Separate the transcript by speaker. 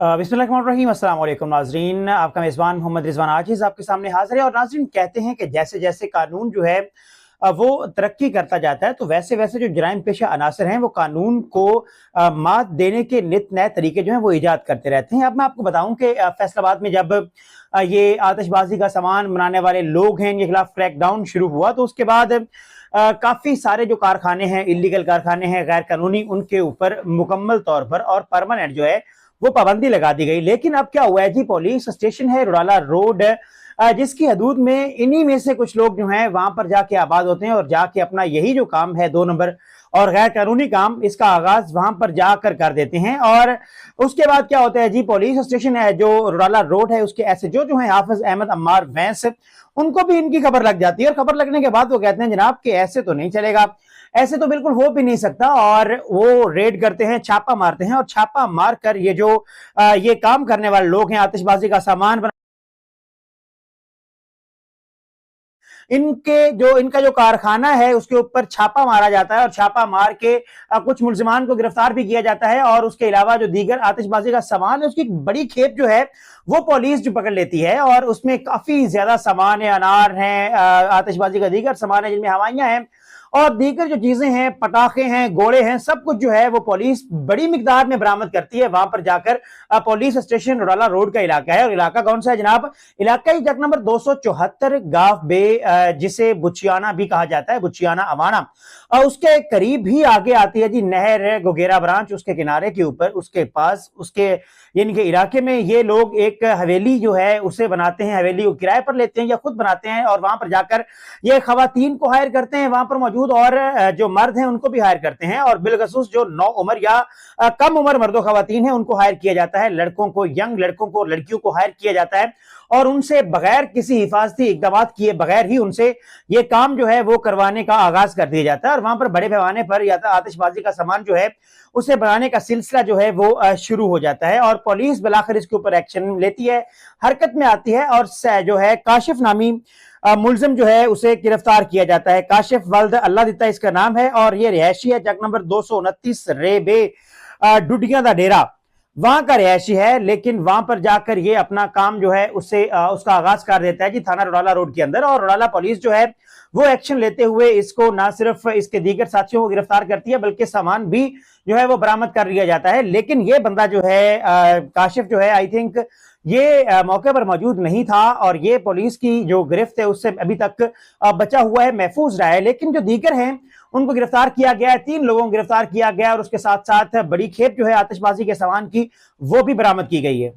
Speaker 1: बिस्मिल्लाहिर्रहमानिर्रहीम। अस्सलाम वालेकुम नाजरीन, आपका मेज़बान मोहम्मद रिजवान आजिज़ आपके सामने हाजिर है। और नाजरीन, कहते हैं कि जैसे जैसे कानून जो है वो तरक्की करता जाता है, तो वैसे वैसे जो जराइम पेशा अनासर हैं वो कानून को मात देने के नित नए तरीके जो हैं वो ईजाद करते रहते हैं। अब मैं आपको बताऊं कि फैसलाबाद में जब ये आतिशबाजी का सामान बनाने वाले लोग हैं, इनके खिलाफ क्रैकडाउन शुरू हुआ, तो उसके बाद काफ़ी सारे जो कारखाने हैं, इलीगल कारखाने हैं, गैर कानूनी, उनके ऊपर मुकम्मल तौर पर और परमानेंट जो है वो पाबंदी लगा दी गई। लेकिन अब क्या हुआ है जी, पुलिस स्टेशन है रुड़ाला रोड, जिसकी हदूद में इन्हीं में से कुछ लोग जो हैं वहां पर जाके आबाद होते हैं और जाके अपना यही जो काम है 2 नंबर और गैर कानूनी काम, इसका आगाज वहां पर जाकर कर देते हैं। और उसके बाद क्या होता है जी, पुलिस स्टेशन है जो रुड़ाला रोड है, उसके एसएचओ जो है हाफिज अहमद अम्मार वैंस, उनको भी इनकी खबर लग जाती है। और खबर लगने के बाद वो कहते हैं जनाब कि ऐसे तो नहीं चलेगा, ऐसे तो बिल्कुल हो भी नहीं सकता। और वो रेड करते हैं, छापा मारते हैं, और छापा मारकर ये जो ये काम करने वाले लोग हैं, आतिशबाजी का सामान इनका जो कारखाना है उसके ऊपर छापा मारा जाता है। और छापा मार के कुछ मुल्जिमान को गिरफ्तार भी किया जाता है। और उसके अलावा जो दीगर आतिशबाजी का सामान है, उसकी बड़ी खेप जो है वो पुलिस जो पकड़ लेती है। और उसमें काफी ज्यादा सामान है, अनार है, आतिशबाजी का दीगर सामान है, जिनमें हवाइयां हैं और दीगर जो चीजें हैं, पटाखे हैं, गोले हैं, सब कुछ जो है वो पुलिस बड़ी मिकदार में बरामद करती है। वहां पर जाकर पुलिस स्टेशन रुड़ाला रोड का इलाका है। और इलाका कौन सा है जनाब? इलाका ही जग नंबर 274 गाफ बे, जिसे बुचियाना भी कहा जाता है, बुचियाना अवाना। और उसके करीब ही आगे आती है जी नहर गोगेरा ब्रांच, उसके किनारे के ऊपर, उसके पास, उसके यानी कि इलाके में ये लोग एक हवेली जो है उसे बनाते हैं, हवेली को किराए पर लेते हैं या खुद बनाते हैं। और वहां पर जाकर ये खवातीन को हायर करते हैं, वहां पर मौजूद और जो मर्द हैं उनको भी हायर करते हैं। और बिलखसूस जो नौ उम्र या कम उम्र मर्दों खवातीन हैं उनको हायर किया जाता है, लड़कों को, यंग लड़कों को, लड़कियों को हायर किया जाता है। और उनसे बगैर किसी हिफाजती इकदाम किए बगैर ही उनसे ये काम जो है वो करवाने का आगाज कर दिया जाता है। और वहां पर बड़े पैमाने पर या आतिशबाजी का सामान जो है उसे बनाने का सिलसिला जो है वो शुरू हो जाता है। और पुलिस बिलाखिर इसके ऊपर एक्शन लेती है, हरकत में आती है, और जो है काशिफ नामी मुलजिम जो है उसे गिरफ्तार किया जाता है। काशिफ वल्द अल्लाह दिता इसका नाम है, और ये रिहायशी है जग नंबर 229 रेबे डुडिया दा डेरा, वहां का रिहायशी है। लेकिन वहां पर जाकर ये अपना काम जो है उससे उसका आगाज कर देता है जी थाना रुड़ाला रोड के अंदर। और रुड़ाला पुलिस जो है वो एक्शन लेते हुए इसको ना सिर्फ इसके दीगर साथियों को गिरफ्तार करती है, बल्कि सामान भी जो है वो बरामद कर लिया जाता है। लेकिन ये बंदा जो है काशिफ जो है, आई थिंक ये मौके पर मौजूद नहीं था, और ये पुलिस की जो गिरफ्त है उससे अभी तक बचा हुआ है, महफूज रहा है। लेकिन जो दीगर हैं उनको गिरफ्तार किया गया है, 3 लोगों को गिरफ्तार किया गया, और उसके साथ साथ बड़ी खेप जो है आतिशबाजी के सामान की वो भी बरामद की गई है।